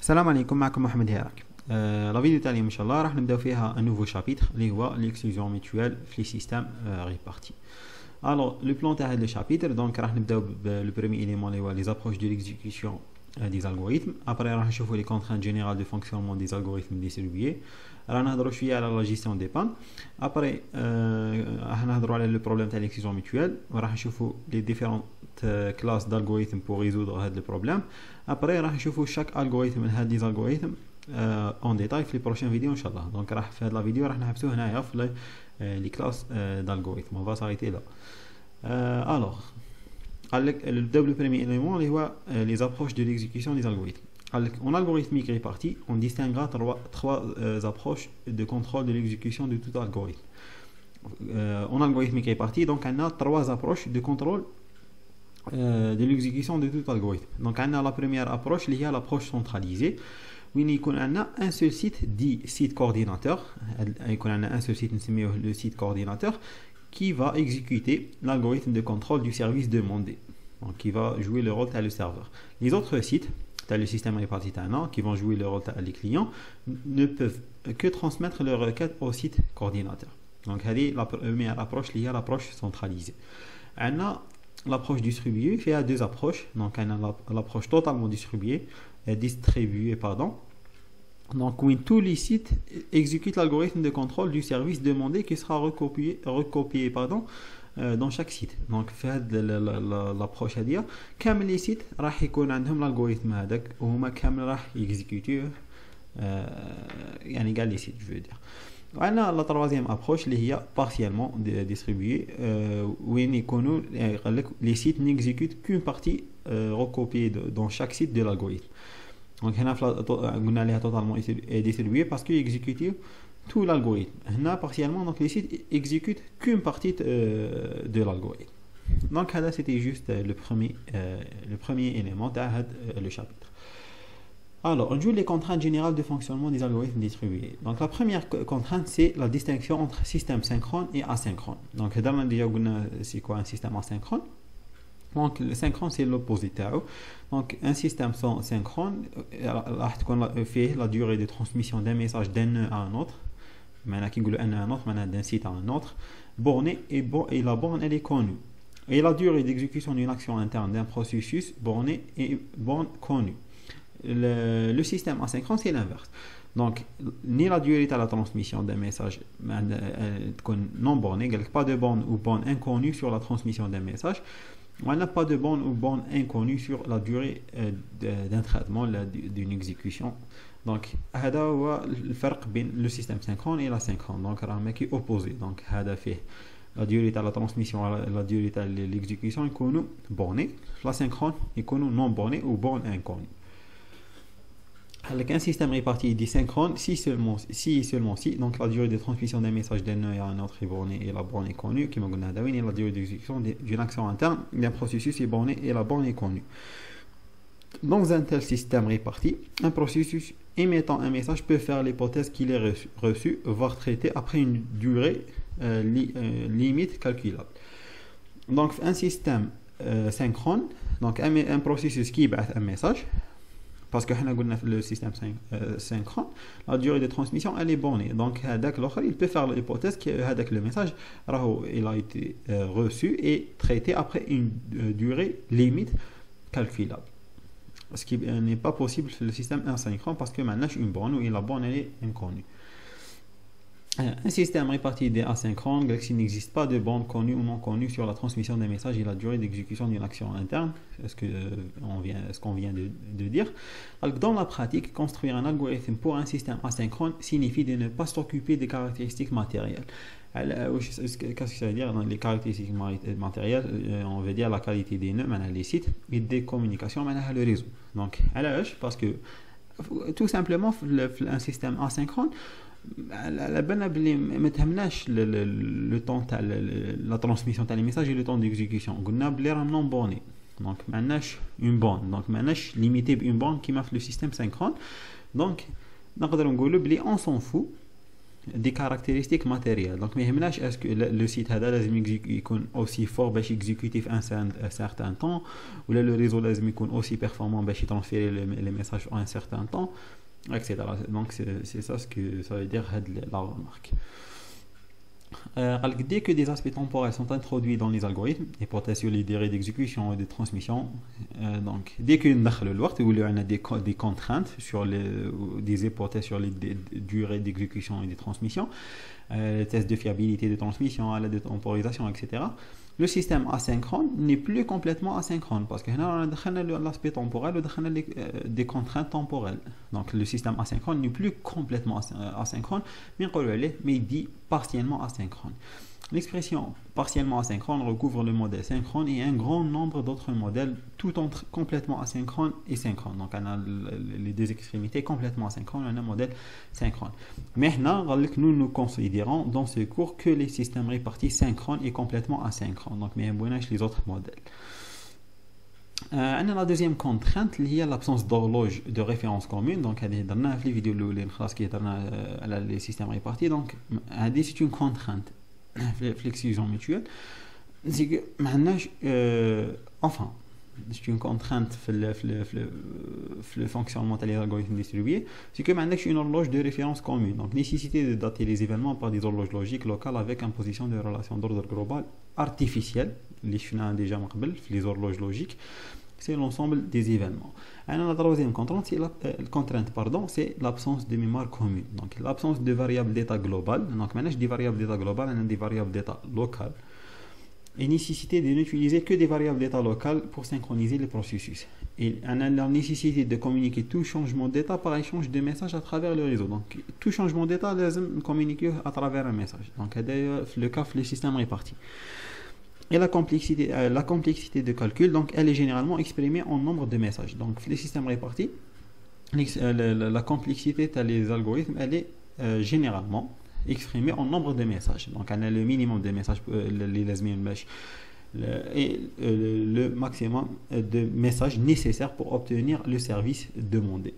السلام عليكم. معكم محمد هيراك. لا فيديو تاعي ان شاء الله راح نبداو فيها ان نوفو شابيتر اللي هو ليكسكلوزيون ميتوال في لي سيستيم ريبارتي. Alors, le plan de ce chapitre, donc, le premier élément, les approches de l'exécution des algorithmes. Après, on va voir les contraintes générales de fonctionnement des algorithmes distribués. On va voir la gestion des pannes. Après, on va voir le problème de l'exécution mutuelle. On va voir les différentes classes d'algorithmes pour résoudre le problème. Après, on va voir chaque algorithme des algorithmes en détail dans les prochaines vidéos, Inch'Allah. Donc, on va faire la vidéo, on va voir les classes d'algorithmes. On va s'arrêter là. Alors, le premier élément, les approches de l'exécution des algorithmes. En algorithmique répartie, on distinguera trois approches de contrôle de l'exécution de tout algorithme. En algorithmique répartie, donc, on a trois approches de contrôle de l'exécution de tout algorithme. Donc, on a la première approche, qui est l'approche centralisée. où on a un seul site dit site coordinateur, on a un seul site, le site coordinateur, qui va exécuter l'algorithme de contrôle du service demandé, donc qui va jouer le rôle de le serveur. Les autres sites, le système réparti qui vont jouer le rôle des clients, ne peuvent que transmettre leurs requêtes au site coordinateur. Donc, c'est la première approche, liée à l'approche centralisée. On a l'approche distribuée, il y a deux approches. Donc, on a l'approche totalement distribuée, donc où tous les sites exécutent l'algorithme de contrôle du service demandé qui sera recopié dans chaque site. Donc l'approche à dire كامل les sites راح يكون عندهم l'algorithme هذاك وهما كامل راح يكزيكوتيوه يعني قال les sites je veux dire. وعندنا la troisième approche اللي هي partiellement distribuée وين يكونوا les sites n'exécutent qu'une partie recopiée dans chaque site de l'algorithme. Donc, on a totalement distribué parce qu'ils exécutent tout l'algorithme. Partiellement, donc les sites exécutent qu'une partie de l'algorithme. Donc, c'était juste le premier élément de le chapitre. Alors, on joue les contraintes générales de fonctionnement des algorithmes distribués. Donc, la première contrainte, c'est la distinction entre système synchrone et asynchrone. Donc, c'est quoi un système asynchrone? Donc, le synchrone, c'est l'opposé. Donc, un système synchrone, fait la durée de transmission d'un message d'un nœud à un autre, d'un site à un autre, borné, et la borne, elle est connue. Et la durée d'exécution d'une action interne d'un processus borné et borne connue. Le système asynchrone, c'est l'inverse. Donc, ni la durée de la transmission d'un message non borné, pas de borne ou borne inconnue sur la transmission d'un message. On n'a pas de borne ou borne inconnue sur la durée d'un traitement, d'une exécution. Donc, c'est le le système synchrone et l'asynchrone. Donc, c'est opposé. Donc, la durée de la transmission et la durée de l'exécution est bornée. L'asynchrone est non bornée ou borne inconnue. Avec un système réparti dit synchrone, si et seulement si, donc la durée de transmission d'un message d'un nœud à un autre est bornée et la borne est connue, qui m'a donné la durée d'exécution d'une action interne d'un processus est bornée et la borne est connue. Dans un tel système réparti, un processus émettant un message peut faire l'hypothèse qu'il est reçu, voire traité après une durée limite calculable. Donc un système synchrone, donc un processus qui émet un message, parce que le système synchrone, la durée de transmission elle est bornée. Donc il peut faire l'hypothèse que le message il a été reçu et traité après une durée limite calculable. Ce qui n'est pas possible sur le système asynchrone parce que maintenant une borne où la borne elle est inconnue. Un système réparti des asynchrones, s'il n'existe pas de borne connue ou non connue sur la transmission d'un message et la durée d'exécution d'une action interne, ce qu'on vient de dire. Alors, dans la pratique, construire un algorithme pour un système asynchrone signifie de ne pas s'occuper des caractéristiques matérielles. Qu'est-ce que ça veut dire dans les caractéristiques matérielles? On veut dire la qualité des nœuds, les sites, et des communications, le réseau. Donc, parce que tout simplement, un système asynchrone, le temps la transmission des messages et le temps d'exécution non borné. Donc maintenant une borne, donc maintenant limité une borne qui marque le système synchrone. Donc on s'en fout des caractéristiques matérielles. Donc, est-ce que le site est aussi fort pour exécuter un certain temps, ou le réseau est aussi performant pour transférer les messages en un certain temps, etc. Donc, c'est ça ce que ça veut dire la remarque. Dès que des aspects temporels sont introduits dans les algorithmes, hypothèse sur les durées d'exécution et de transmission, donc dès que nous avons des contraintes sur des hypothèses sur les durées d'exécution et de transmission, les tests de fiabilité de transmission, à la de temporisation, etc., le système asynchrone n'est plus complètement asynchrone parce que là, on a l'aspect temporel ou des contraintes temporelles. Donc, le système asynchrone n'est plus complètement asynchrone, mais il dit partiellement asynchrone. L'expression partiellement asynchrone recouvre le modèle synchrone et un grand nombre d'autres modèles, tout entre complètement asynchrone et synchrone. Donc, on a les deux extrémités complètement asynchrones, on a un modèle synchrone. Maintenant, nous considérons dans ce cours que les systèmes répartis synchrones et complètement asynchrones. Donc, mais on les autres modèles. On a la deuxième contrainte liée à l'absence d'horloge de référence commune. Donc, dans la vidéo qui est dans les systèmes répartis, donc, c'est une contrainte. L'exclusion mutuelle, c'est que maintenant, enfin, c'est une contrainte le fonctionnement des algorithmes distribués, c'est que maintenant j'ai une horloge de référence commune. Donc, nécessité de dater les événements par des horloges logiques locales avec imposition de relations d'ordre global artificielles. Les horloges logiques, c'est l'ensemble des événements. Et la troisième contrainte, c'est l'absence de mémoire commune. Donc, l'absence de variables d'état global. Donc, maintenant, je dis variables d'état global, on a des variables d'état local. Et nécessité de n'utiliser que des variables d'état local pour synchroniser les processus. Et on a la nécessité de communiquer tout changement d'état par échange de messages à travers le réseau. Donc, tout changement d'état, on communiquer à travers un message. Donc, c'est le cas le système réparti. Et la complexité de calcul, donc, elle est généralement exprimée en nombre de messages. Donc, les systèmes répartis, la complexité des algorithmes, elle est généralement exprimée en nombre de messages. Donc, on a le minimum de messages, et le maximum de messages nécessaires pour obtenir le service demandé.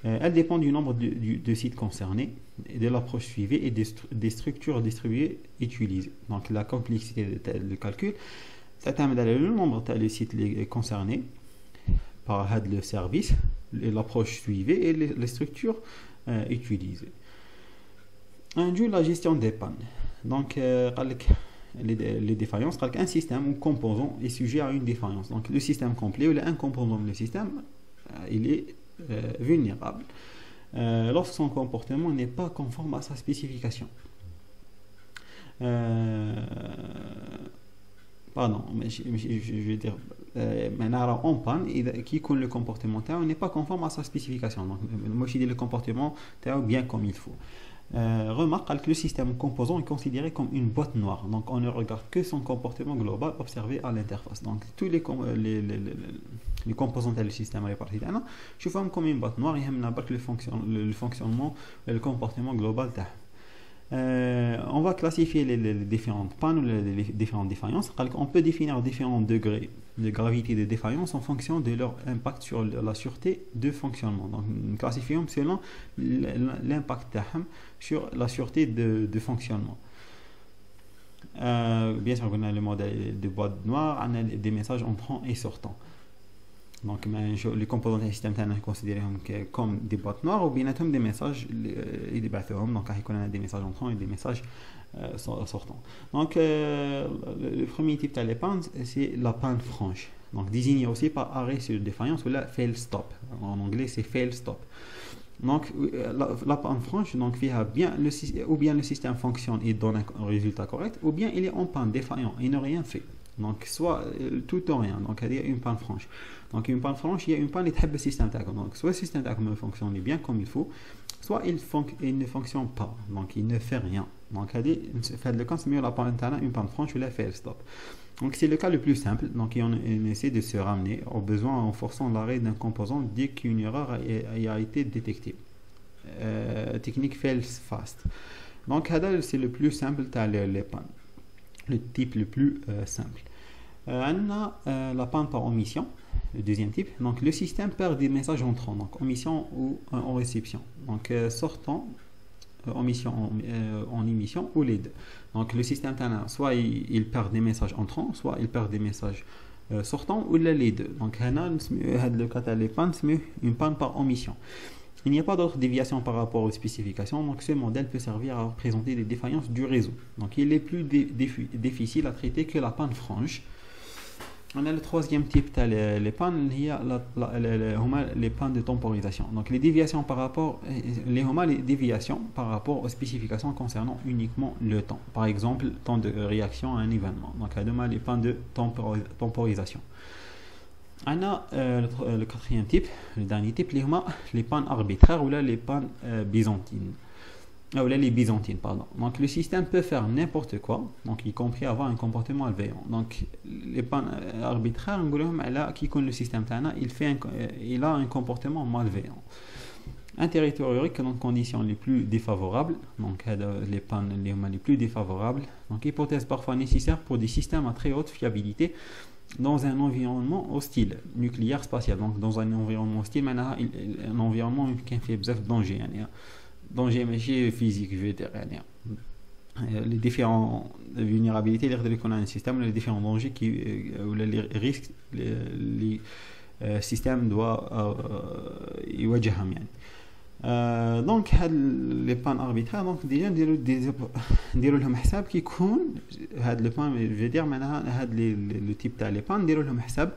Elle dépend du nombre de sites concernés, de l'approche suivie et des structures distribuées utilisées. Donc, la complexité de calcul, ça t'amène à le nombre de sites concernés par le service, l'approche suivie et les structures utilisées. La gestion des pannes. Donc, les défaillances, un système ou composant est sujet à une défaillance. Donc, le système complet ou un composant du système, il est vulnérable lorsque son comportement n'est pas conforme à sa spécification. Pardon, mais je veux dire, maintenant en panne, qui connaît le comportement n'est pas conforme à sa spécification. Donc, moi je dis le comportement bien comme il faut. Remarque que le système composant est considéré comme une boîte noire. Donc, on ne regarde que son comportement global observé à l'interface. Donc, tous les composants du système répartis, je forme comme une boîte noire. Il y a le fonctionnement et le comportement global. On va classifier les différentes pannes ou les différentes défaillances. On peut définir différents degrés de gravité de défaillance en fonction de leur impact sur la sûreté de fonctionnement. Donc, nous classifions selon l'impact sur la sûreté de fonctionnement. Bien sûr, on a le modèle de boîte noire, on a des messages entrants et sortants. Donc, les composants du système sont considérés comme des boîtes noires ou bien des messages donc on a des messages entrants et des messages sortants. Donc, le premier type de panne, c'est la panne franche. Donc, désigné aussi par arrêt sur défaillance ou la fail stop. En anglais, c'est fail stop. Donc, la panne franche, donc, ou bien le système fonctionne et donne un résultat correct, ou bien il est en panne défaillant et n'a rien fait. Donc, soit tout ou rien. Donc, il y a une panne franche. Donc, une panne franche, il y a une panne qui est le système. Donc, soit le système fonctionne bien comme il faut, soit il ne fonctionne pas. Donc, il ne fait rien. Donc, le cas, c'est mieux la panne une panne franche ou la fail stop. Donc, c'est le cas le plus simple. Donc, on essaie de se ramener au besoin en forçant l'arrêt d'un composant dès qu'une erreur a été détectée. Technique fail fast. Donc, c'est le plus simple les pannes. Le type le plus simple. On a la panne par omission, le deuxième type. Donc, le système perd des messages entrants, donc omission ou en réception. Donc, sortant, omission en émission ou les deux. Donc le système تاعنا soit il perd des messages entrants, soit il perd des messages sortants ou les deux. Donc هنا هذا le cas تاع les pannes c'est une panne par omission. Il n'y a pas d'autre déviation par rapport aux spécifications, donc ce modèle peut servir à représenter les défaillances du réseau. Donc il est plus difficile à traiter que la panne franche. On a le troisième type, les pannes, les pannes de temporisation. Donc les déviations par rapport, les déviations par rapport aux spécifications concernant uniquement le temps. Par exemple, temps de réaction à un événement. Donc les pannes de temporisation. On a le quatrième type, le dernier type, les pannes arbitraires ou là les pannes byzantines. Ou là les byzantines, pardon. Donc le système peut faire n'importe quoi, donc y compris avoir un comportement malveillant. Donc les pannes arbitraires, qui connaît le système tana, il a un comportement malveillant. Un terrain théorique dans les conditions les plus défavorables, donc les pannes les plus défavorables, donc hypothèse parfois nécessaire pour des systèmes à très haute fiabilité dans un environnement hostile, nucléaire, spatial. Donc dans un environnement hostile, un environnement qui fait beaucoup de danger. Danger physique, je veux dire. Les différentes vulnérabilités, qu'on a un système, les différents dangers ou les risques, les systèmes doivent y واجههم يعني. Donc les pannes arbitraires, donc déjà نديروا لهم حساب كي يكون هاد le pan, je veux dire معناها هاد le type تاع les pannes نديروا لهم حساب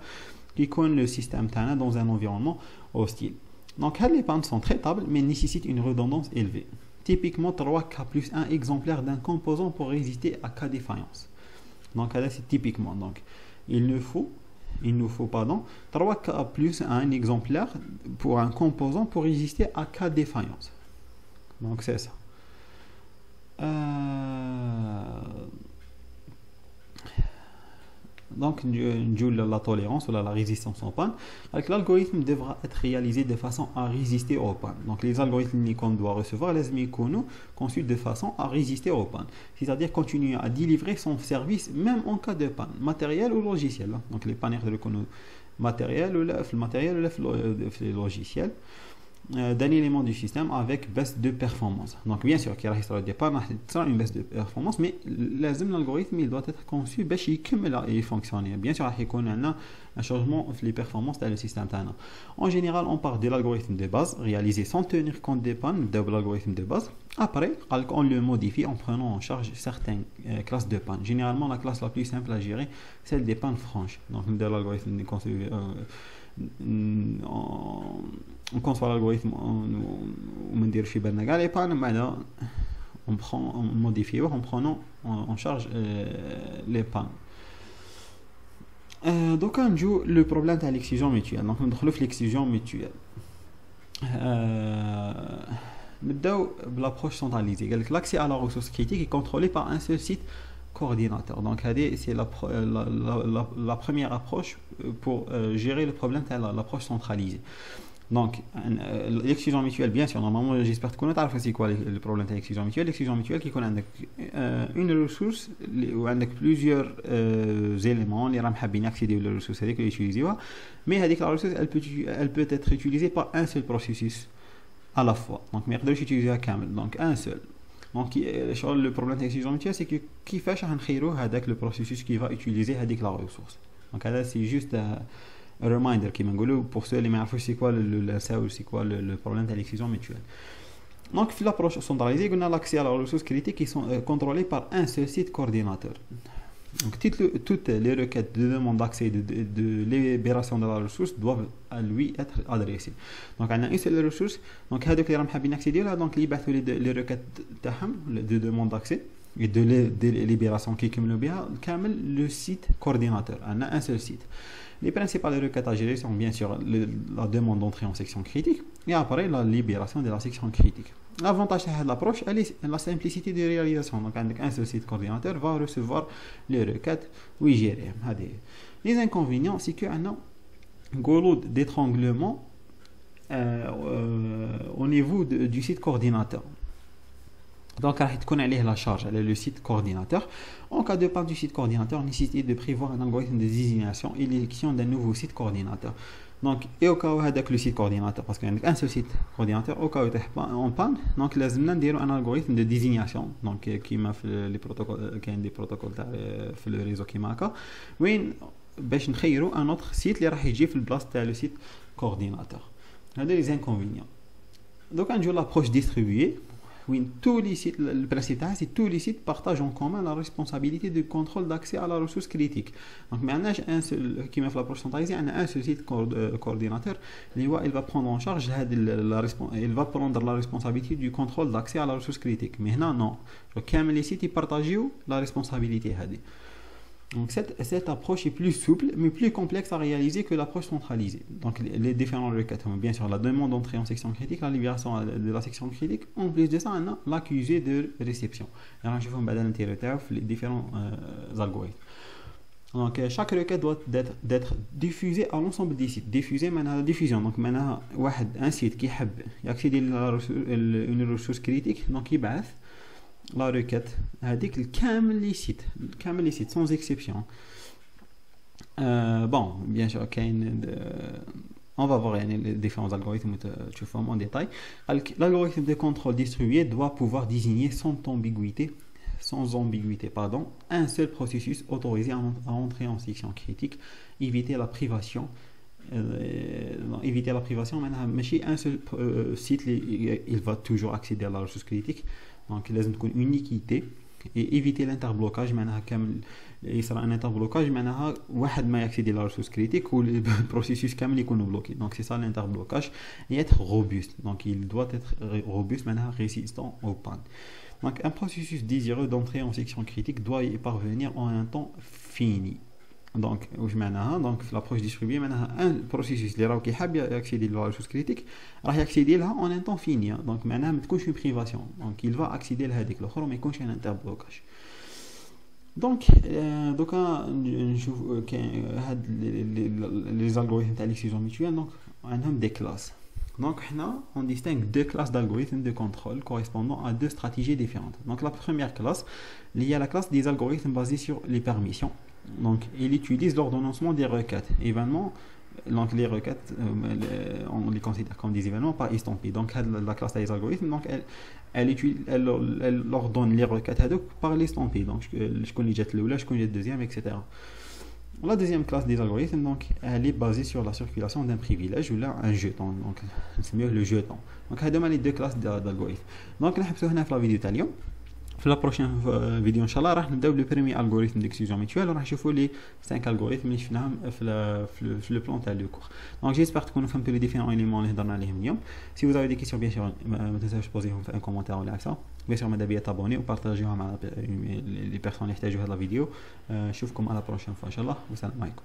كي يكون le système تاعنا dans un environnement hostile. Donc les pannes sont traitables mais nécessitent une redondance élevée. Typiquement 3K plus 1 exemplaire d'un composant pour résister à cas défaillance. Donc là c'est typiquement, donc il nous faut 3K plus 1 exemplaire pour un composant pour résister à cas défaillance. Donc c'est ça. Donc la tolérance ou la résistance aux pannes. L'algorithme devra être réalisé de façon à résister aux pannes. Donc les algorithmes qu'on doit recevoir, les sont conçus de façon à résister aux pannes. C'est-à-dire continuer à délivrer son service même en cas de panne, matériel ou logiciel. Donc les pannes matériel ou le logiciel d'un élément du système avec baisse de performance. Donc bien sûr qu'il y aura des pannes, une baisse de performance, mais l'algorithme il doit être conçu باش يكمل et fonctionner. Bien sûr il y a un changement dans les performances du système. En général on part de l'algorithme de base réalisé sans tenir compte des pannes de l'algorithme de base. Après on le modifie en prenant en charge certaines classes de pannes. Généralement la classe la plus simple à gérer c'est celle des pannes franches. Donc de l'algorithme conçu on conçoit l'algorithme on modifie en prenant en charge les pannes. Donc on joue le problème de l'excision mutuelle. Donc on trouve l'excision mutuelle. نبداو l'approche centralisée. L'accès à la ressource critique est contrôlé par un seul site coordinateur. Donc c'est la première approche pour gérer le problème de l'approche centralisée. Donc l'exclusion mutuelle, bien sûr, normalement j'espère que tu connais c'est quoi le problème de l'exclusion mutuelle. L'exclusion mutuelle qui connaît une ressource ou avec plusieurs éléments les rames حابين accéder aux ressources هذيك اللي utiliser mais هذيك la ressource elle peut être utilisée par un seul processus à la fois. Donc ما يقدرش utiliser كامل. Donc un seul. Donc le problème de l'exclusion mutuelle c'est que كيفاش غنخيروا هذاك le processus qui va utiliser هذيك la ressource. Donc là c'est juste un reminder qui m'engole pour ceux qui ne savent c'est quoi c'est quoi le problème de l'exclusion mutuelle. Donc l'approche centralisée on a l'accès à la ressource critique qui sont contrôlées par un seul site coordinateur. Donc toutes les requêtes de demande d'accès de libération de la ressource doivent à lui être adressées. Donc on a une seule ressource. Donc هذوك اللي راهم حابين accéder là donc اللي يبعثوا les requêtes تاعهم de demande d'accès et de libération qui يكملوا بها كامل le site coordinateur. On a un seul site. Les principales requêtes à gérer sont bien sûr la demande d'entrée en section critique et après la libération de la section critique. L'avantage de l'approche est la simplicité de réalisation. Donc un seul site coordinateur va recevoir les requêtes ou y gérer. Les inconvénients c'est qu'il y a un goulot d'étranglement au niveau du site coordinateur. Donc on a la charge, le site coordinateur. En cas de panne du site coordinateur, nécessité de prévoir un algorithme de désignation et l'élection d'un nouveau site coordinateur. دونك اي او كاو هذاك لو سيت كورديناتور باسكو عندك ان سول سيت كورديناتور او كاو يطيح اون بان دونك لازمنا نديرو ان الغوريثم دو ديزينياسيون دونك كيما في لي بروتوكول كاين دي بروتوكول تاع في لو ريزو كيما هكا وين باش نخيرو ان اوتر سيت اللي راح يجي في البلاصه تاع لو سيت كورديناتور. هذا لي زانكونفينيون. دوك نجيو لابروش ديستريبيي Oui, tous les sites, le principe c'est tous les sites partagent en commun la responsabilité du contrôle d'accès à la ressource critique. Donc maintenant, un seul qui m'a fait l'approche centralisée, un seul site coordinateur, il va prendre en charge il va prendre la responsabilité du contrôle d'accès à la ressource critique. Mais non, quand les sites ils partagent la responsabilité. Donc cette approche est plus souple, mais plus complexe à réaliser que l'approche centralisée. Donc les différents requêtes, bien sûr la demande d'entrée en section critique, la libération de la section critique, en plus de ça, on a l'accusé de réception. Alors je vais les différents algorithmes. Donc chaque requête doit d'être diffusée à l'ensemble des sites. Diffusée, maintenant la diffusion. Donc maintenant un site qui veut accéder à une ressource critique, donc il baisse la requête هذيك لكامل لي سيت sans exception. Bon, bien sûr كاين on va voir les différents algorithmes تشوفهم en détail. L'algorithme de contrôle distribué doit pouvoir désigner sans ambiguïté un seul processus autorisé à entrer en section critique, éviter la privation. Éviter la privation, ماشي un seul site il va toujours accéder à la ressource critique. Donc لازم تكون unité et éviter l'interblocage. معناها كامل يصير ان انتربلوكاج معناها واحد ما ياكسيدي لا ريسورس كريتيك والبروسيسوس كامل يكونوا بلوكي. دونك سي سا l'interblocage et être robuste. Donc il doit être robuste معناها résistant aux pannes. Donc un processus désireux d'entrer en section critique doit y parvenir en un temps fini. دونك واش معناها؟ دونك في لابروش ديستريبيي معناها ان بروسيسوس اللي راهو كيحب ياكسيدي لا ريسورس كريتيك راح ياكسيدي لها اون ان طون فيني. دونك معناها ما تكونش اون بريفاسيون. دونك يل فا اكسيدي لهذيك الاخرى وما يكونش ان انتر بلوكاج. دونك دوكا نشوف كاين هاد لي زالغوريثم تاع ليكسيزون ميتويال. دونك عندهم دي كلاس. Donc, on distingue deux classes d'algorithmes de contrôle correspondant à deux stratégies différentes. Donc, la première classe, il y a la classe des algorithmes basés sur les permissions. Donc, il utilise l'ordonnancement des requêtes. Événements, donc les requêtes, on les considère comme des événements pas estampés. Donc, la classe des algorithmes, donc elle ordonne les requêtes par l'estampé. Donc, je connais le premier, je connais le deuxième, etc. La deuxième classe des algorithmes, donc, elle est basée sur la circulation d'un privilège ou là un jeton. Donc, c'est mieux le jeton. Donc, هذوما les deux classes d'algorithmes. Donc, نحبسوا هنا في la vidéo تاع اليوم. في la prochaine vidéo ان شاء الله راح نبداو le premier algorithme d'exclusion mutuelle وراح نشوفوا les 5 algorithmes اللي شفناهم في le plan تاع le cours. Donc, j'espère تكونوا فهمتوا les différents éléments اللي هضرنا عليهم اليوم. Si vous avez des questions, bien sûr, ما تنساوش بوزيهم في un commentaire ولا هكذا. Bien sûr, ماذا بيا تابوني وبارطاجيوها مع les personnes اللي يحتاجوا هذه الفيديو. نشوفكم على la prochaine fois ان شاء الله والسلام عليكم.